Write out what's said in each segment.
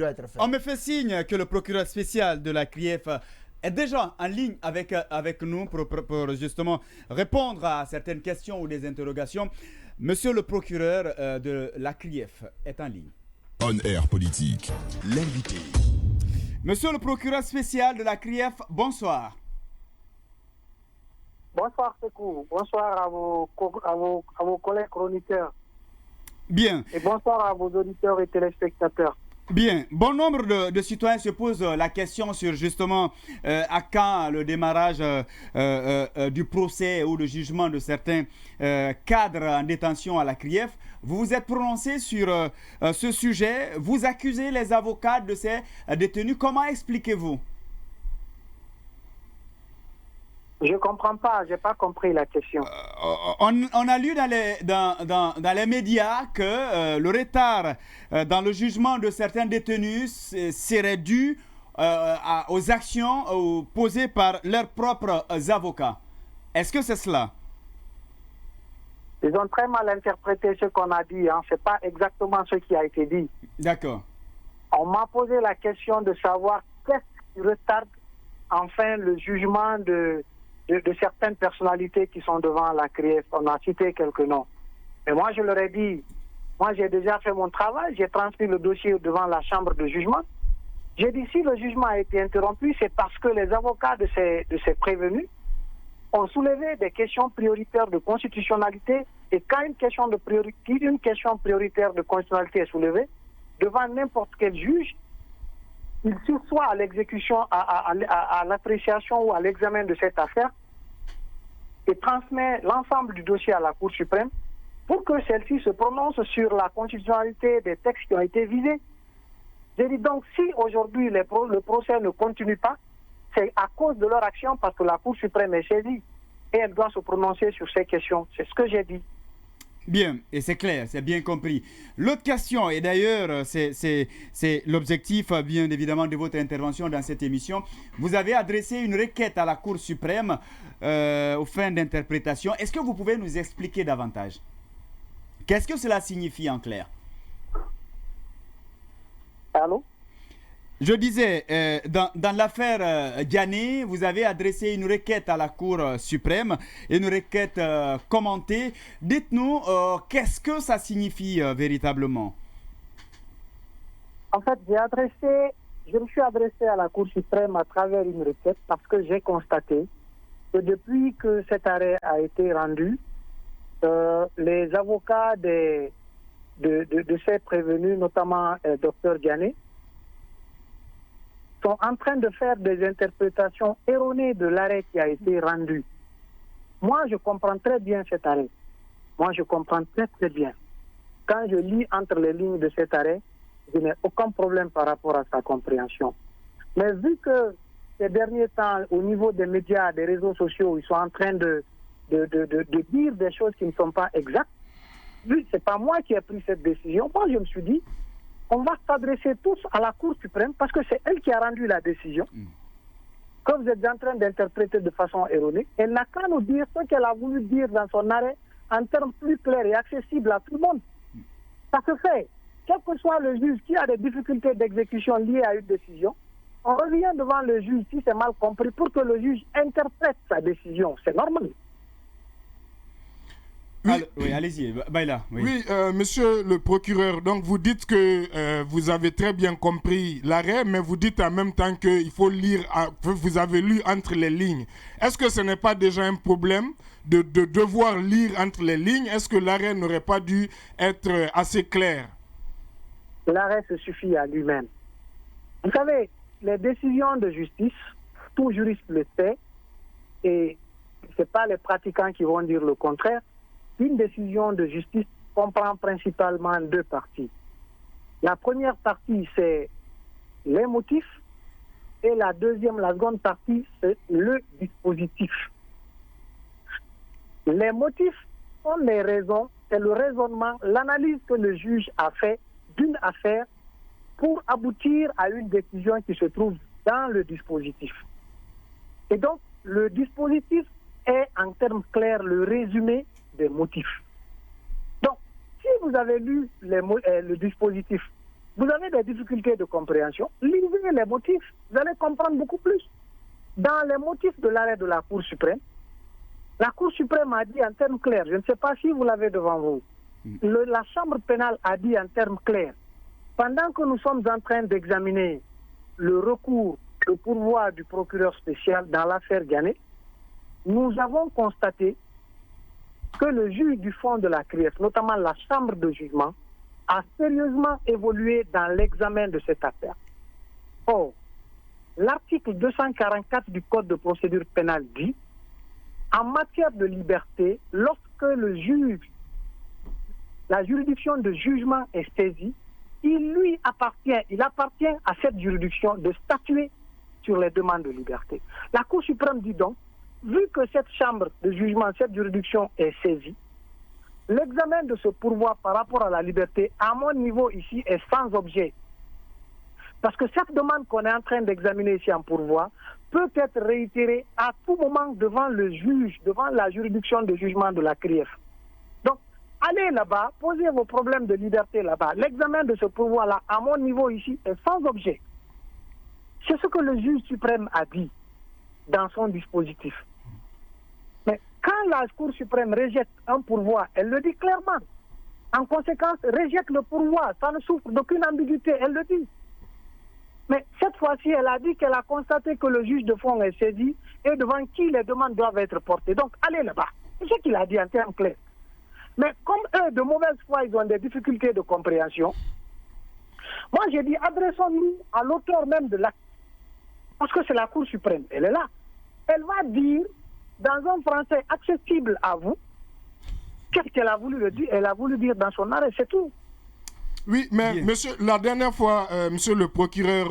doit être fait. On me fait signe que le procureur spécial de la CRIEF est déjà en ligne avec nous pour justement répondre à certaines questions ou des interrogations. Monsieur le procureur de la CRIEF est en ligne. On Air Politique, l'invité. Monsieur le procureur spécial de la CRIEF, bonsoir. Bonsoir Sekou, bonsoir à vos collègues chroniqueurs. Bien. Et bonsoir à vos auditeurs et téléspectateurs. Bien. Bon nombre de citoyens se posent la question sur justement à quand le démarrage du procès ou le jugement de certains cadres en détention à la CRIEF. Vous vous êtes prononcé sur ce sujet. Vous accusez les avocats de ces détenus. Comment expliquez-vous? Je ne comprends pas, je n'ai pas compris la question. On a lu dans les médias que le retard dans le jugement de certains détenus serait dû aux actions posées par leurs propres avocats. Est-ce que c'est cela? Ils ont très mal interprété ce qu'on a dit. Ce n'est pas exactement ce qui a été dit. D'accord. On m'a posé la question de savoir qu'est-ce qui retarde enfin le jugement de certaines personnalités qui sont devant la CRIEF. On a cité quelques noms. Et moi, je leur ai dit, moi, j'ai déjà fait mon travail, j'ai transmis le dossier devant la chambre de jugement. J'ai dit, si le jugement a été interrompu, c'est parce que les avocats de ces prévenus ont soulevé des questions prioritaires de constitutionnalité. Et quand une question prioritaire de constitutionnalité est soulevée, devant n'importe quel juge, il sursoit à l'exécution, à l'appréciation ou à l'examen de cette affaire et transmet l'ensemble du dossier à la Cour suprême pour que celle-ci se prononce sur la constitutionnalité des textes qui ont été visés. J'ai dit donc, si aujourd'hui le procès ne continue pas, c'est à cause de leur action parce que la Cour suprême est saisie et elle doit se prononcer sur ces questions. C'est ce que j'ai dit. Bien, et c'est clair, c'est bien compris. L'autre question, et d'ailleurs, c'est l'objectif, bien évidemment, de votre intervention dans cette émission. Vous avez adressé une requête à la Cour suprême aux fins d'interprétation. Est-ce que vous pouvez nous expliquer davantage? Qu'est-ce que cela signifie en clair? Allô? Je disais, dans l'affaire Diané, vous avez adressé une requête à la Cour suprême, une requête commentée. Dites-nous, qu'est-ce que ça signifie véritablement? En fait, je me suis adressé à la Cour suprême à travers une requête parce que j'ai constaté que depuis que cet arrêt a été rendu, les avocats de ces prévenus, notamment Dr Diané, sont en train de faire des interprétations erronées de l'arrêt qui a été rendu. Moi, je comprends très bien cet arrêt. Moi, je comprends très très bien. Quand je lis entre les lignes de cet arrêt, je n'ai aucun problème par rapport à sa compréhension. Mais vu que ces derniers temps, au niveau des médias, des réseaux sociaux, ils sont en train de dire des choses qui ne sont pas exactes, vu que ce n'est pas moi qui ai pris cette décision, moi je me suis dit, on va s'adresser tous à la Cour suprême parce que c'est elle qui a rendu la décision. Que vous êtes en train d'interpréter de façon erronée, elle n'a qu'à nous dire ce qu'elle a voulu dire dans son arrêt en termes plus clairs et accessibles à tout le monde. Ça se fait. Quel que soit le juge qui a des difficultés d'exécution liées à une décision, on revient devant le juge si c'est mal compris pour que le juge interprète sa décision. C'est normal. Oui, allez-y, Baïla. Oui, monsieur le procureur, donc vous dites que vous avez très bien compris l'arrêt, mais vous dites en même temps qu'il faut lire, vous avez lu entre les lignes. Est-ce que ce n'est pas déjà un problème de devoir lire entre les lignes? Est-ce que l'arrêt n'aurait pas dû être assez clair? L'arrêt se suffit à lui-même. Vous savez, les décisions de justice, tout juriste le sait, et ce n'est pas les pratiquants qui vont dire le contraire. Une décision de justice comprend principalement deux parties. La première partie, c'est les motifs, et la seconde partie, c'est le dispositif. Les motifs sont les raisons, c'est le raisonnement, l'analyse que le juge a fait d'une affaire pour aboutir à une décision qui se trouve dans le dispositif. Et donc, le dispositif est, en termes clairs, le résumé des motifs. Donc, si vous avez lu le dispositif, vous avez des difficultés de compréhension, lisez les motifs, vous allez comprendre beaucoup plus. Dans les motifs de l'arrêt de la Cour suprême, la Cour suprême a dit en termes clairs, je ne sais pas si vous l'avez devant vous, la Chambre pénale a dit en termes clairs, pendant que nous sommes en train d'examiner le recours, le pourvoi du procureur spécial dans l'affaire Ghané, nous avons constaté que le juge du fond de la CRIEF, notamment la Chambre de jugement, a sérieusement évolué dans l'examen de cette affaire. Or, l'article 244 du Code de procédure pénale dit, en matière de liberté, lorsque le juge, la juridiction de jugement est saisie, il appartient à cette juridiction de statuer sur les demandes de liberté. La Cour suprême dit donc, vu que cette chambre de jugement, cette juridiction est saisie, l'examen de ce pourvoi par rapport à la liberté, à mon niveau ici, est sans objet. Parce que cette demande qu'on est en train d'examiner ici en pourvoi peut être réitérée à tout moment devant le juge, devant la juridiction de jugement de la CRIEF. Donc, allez là-bas, posez vos problèmes de liberté là-bas. L'examen de ce pourvoi-là, à mon niveau ici, est sans objet. C'est ce que le juge suprême a dit dans son dispositif. Mais quand la Cour suprême rejette un pourvoi, elle le dit clairement. En conséquence, rejette le pourvoi, ça ne souffre d'aucune ambiguïté, elle le dit. Mais cette fois-ci, elle a dit qu'elle a constaté que le juge de fond est saisi et devant qui les demandes doivent être portées. Donc, allez là-bas. C'est ce qu'il a dit en termes clairs. Mais comme eux, de mauvaise foi, ils ont des difficultés de compréhension, moi j'ai dit, adressons-nous à l'auteur même de l'acte. Parce que c'est la Cour suprême, elle est là. Elle va dire, dans un français accessible à vous, qu'est-ce qu'elle a voulu dire. Elle a voulu dire dans son arrêt, c'est tout. Oui, mais monsieur, la dernière fois, monsieur le procureur,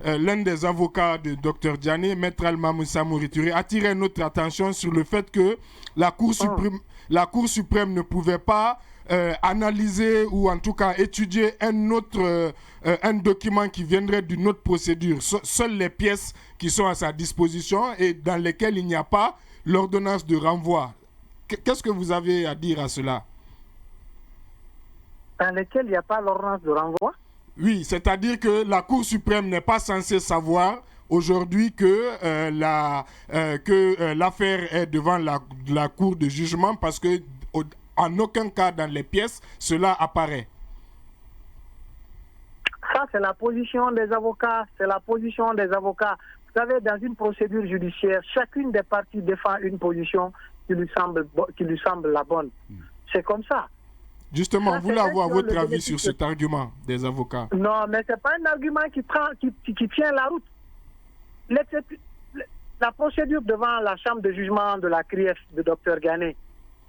l'un des avocats de Dr Diané, maître Alma Moussa Mourituri, attirait notre attention sur le fait que la Cour suprême ne pouvait pas analyser ou en tout cas étudier un document qui viendrait d'une autre procédure. Seules les pièces qui sont à sa disposition et dans lesquelles il n'y a pas l'ordonnance de renvoi. Qu'est-ce que vous avez à dire à cela? Dans lesquels il n'y a pas l'ordonnance de renvoi? Oui, c'est-à-dire que la Cour suprême n'est pas censée savoir aujourd'hui que l'affaire est devant la Cour de jugement parce que en aucun cas dans les pièces cela apparaît. Ça, c'est la position des avocats. C'est la position des avocats. Vous savez, dans une procédure judiciaire, chacune des parties défend une position qui lui semble la bonne. C'est comme ça. Justement, vous voulez avoir votre avis sur cet argument des avocats? Non, mais ce n'est pas un argument qui tient la route. La procédure devant la chambre de jugement de la CRIEF de Dr Ghané,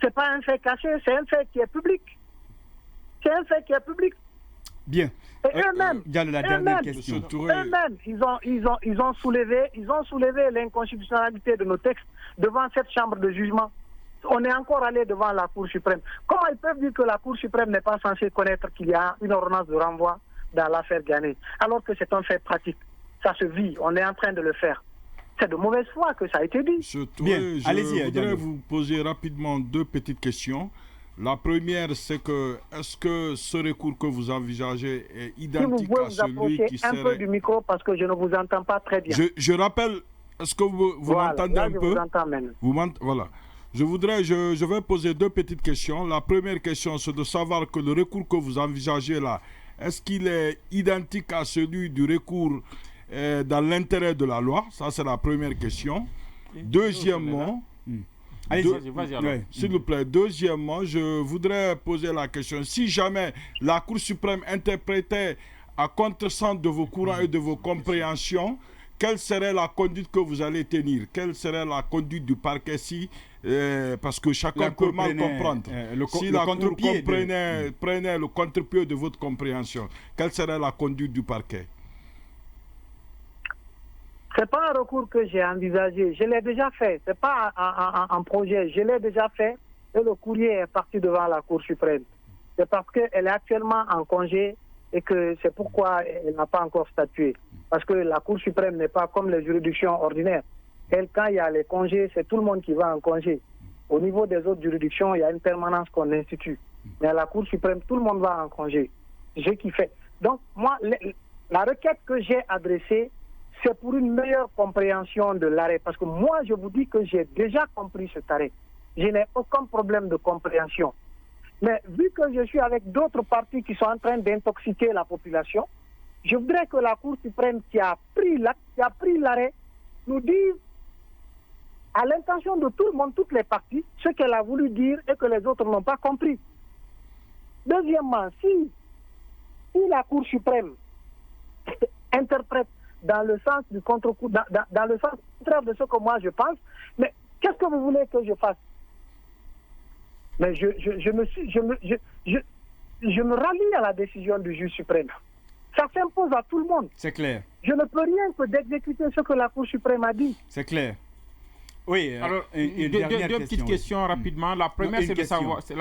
ce n'est pas un fait caché, c'est un fait qui est public. C'est un fait qui est public. Bien. Et eux-mêmes, ils ont soulevé l'inconstitutionnalité de nos textes devant cette chambre de jugement. On est encore allé devant la Cour suprême. Comment ils peuvent dire que la Cour suprême n'est pas censée connaître qu'il y a une ordonnance de renvoi dans l'affaire Ghané, alors que c'est un fait pratique? Ça se vit, on est en train de le faire. C'est de mauvaise foi que ça a été dit. Je voudrais vous poser rapidement deux petites questions. La première, c'est que, est-ce que ce recours que vous envisagez est identique à celui qui serait... un peu du micro parce que je ne vous entends pas très bien. Je rappelle, est-ce que vous m'entendez un peu? Je vous entends même. Voilà. Je vais poser deux petites questions. La première question, c'est de savoir que le recours que vous envisagez là, est-ce qu'il est identique à celui du recours dans l'intérêt de la loi? Ça, c'est la première question. Deuxièmement... Vas-y. S'il vous plaît. Deuxièmement, je voudrais poser la question. Si jamais la Cour suprême interprétait à contresens de vos courants et de vos compréhensions, quelle serait la conduite que vous allez tenir? Quelle serait la conduite du parquet parce que chacun peut mal comprendre. Si la Cour prenait le contre-pied de votre compréhension, quelle serait la conduite du parquet? Ce n'est pas un recours que j'ai envisagé. Je l'ai déjà fait. Ce n'est pas un projet. Je l'ai déjà fait et le courrier est parti devant la Cour suprême. C'est parce qu'elle est actuellement en congé et que c'est pourquoi elle n'a pas encore statué. Parce que la Cour suprême n'est pas comme les juridictions ordinaires. Elle, quand il y a les congés, c'est tout le monde qui va en congé. Au niveau des autres juridictions, il y a une permanence qu'on institue. Mais à la Cour suprême, tout le monde va en congé. j'ai kiffé. Donc, moi, la requête que j'ai adressée, c'est pour une meilleure compréhension de l'arrêt. Parce que moi, je vous dis que j'ai déjà compris cet arrêt. Je n'ai aucun problème de compréhension. Mais vu que je suis avec d'autres partis qui sont en train d'intoxiquer la population, je voudrais que la Cour suprême qui a pris l'arrêt nous dise, à l'intention de tout le monde, toutes les parties, ce qu'elle a voulu dire et que les autres n'ont pas compris. Deuxièmement, si la Cour suprême interprète dans le sens du contre-coup, dans le sens contraire de ce que moi je pense, mais qu'est-ce que vous voulez que je fasse? Mais je me rallie à la décision du juge suprême. Ça s'impose à tout le monde. C'est clair. Je ne peux rien que d'exécuter ce que la Cour suprême a dit. C'est clair. Oui, alors deux petites questions rapidement. La première, c'est de savoir. C'est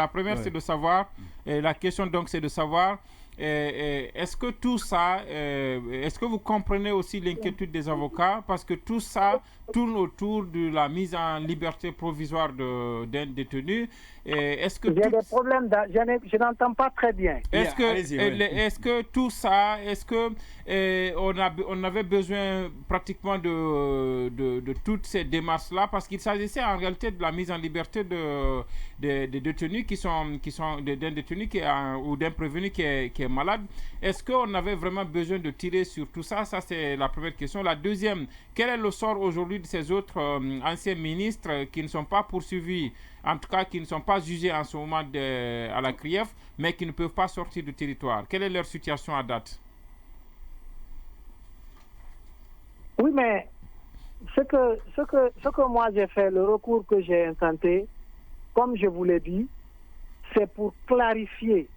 de savoir. La question donc, c'est de savoir. Est-ce que tout ça, est-ce que vous comprenez aussi l'inquiétude des avocats, parce que tout ça tourne autour de la mise en liberté provisoire d'un détenu. Est-ce que il y a des problèmes, je n'entends pas très bien. Est-ce que tout ça, est-ce que on avait besoin pratiquement de toutes ces démarches-là, parce qu'il s'agissait en réalité de la mise en liberté des détenus d'un détenu ou d'un prévenu qui est malade. Est-ce qu'on avait vraiment besoin de tirer sur tout ça? Ça, c'est la première question. La deuxième, quel est le sort aujourd'hui de ces autres anciens ministres qui ne sont pas poursuivis, en tout cas qui ne sont pas jugés en ce moment à la CRIEF, mais qui ne peuvent pas sortir du territoire? Quelle est leur situation à date? Oui, mais ce que moi j'ai fait, le recours que j'ai intenté, comme je vous l'ai dit, c'est pour clarifier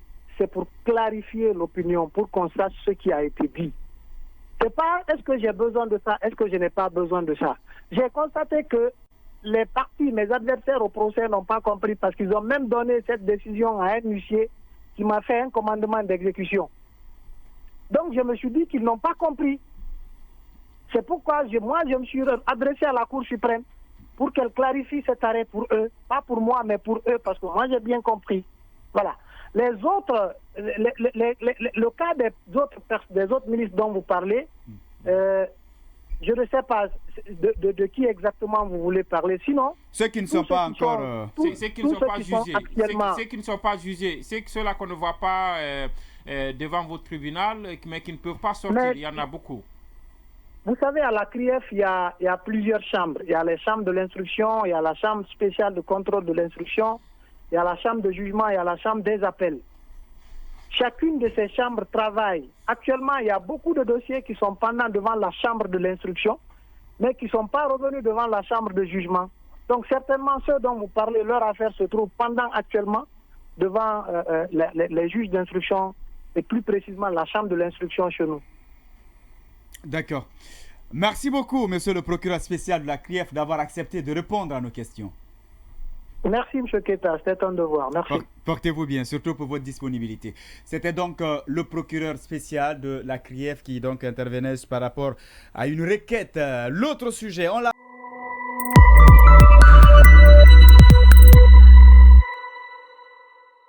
l'opinion, pour qu'on sache ce qui a été dit. C'est pas est-ce que j'ai besoin de ça, est-ce que je n'ai pas besoin de ça. J'ai constaté que les partis, mes adversaires au procès n'ont pas compris, parce qu'ils ont même donné cette décision à un huissier qui m'a fait un commandement d'exécution. Donc je me suis dit qu'ils n'ont pas compris. C'est pourquoi je me suis adressé à la Cour suprême pour qu'elle clarifie cet arrêt pour eux, pas pour moi, mais pour eux, parce que moi j'ai bien compris. Voilà. Les autres, le cas des autres ministres dont vous parlez, je ne sais pas de qui exactement vous voulez parler. Sinon, ceux qui ne sont pas encore... Ceux qui ne sont pas jugés. Ceux qui ne sont pas jugés. C'est ceux-là qu'on ne voit pas devant votre tribunal, mais qui ne peuvent pas sortir. Il y en a beaucoup. Vous savez, à la CRIEF, il y a plusieurs chambres. Il y a les chambres de l'instruction, il y a la chambre spéciale de contrôle de l'instruction, il y a la chambre de jugement, il y a la chambre des appels. Chacune de ces chambres travaille. Actuellement, il y a beaucoup de dossiers qui sont pendants devant la chambre de l'instruction, mais qui ne sont pas revenus devant la chambre de jugement. Donc certainement, ceux dont vous parlez, leur affaire se trouve pendant actuellement devant les juges d'instruction, et plus précisément la chambre de l'instruction chez nous. D'accord. Merci beaucoup, monsieur le procureur spécial de la CRIEF, d'avoir accepté de répondre à nos questions. Merci, M. Keita, c'était un devoir. Merci. Portez-vous bien, surtout pour votre disponibilité. C'était donc le procureur spécial de la CRIEF qui donc intervenait par rapport à une requête. L'autre sujet, on l'a...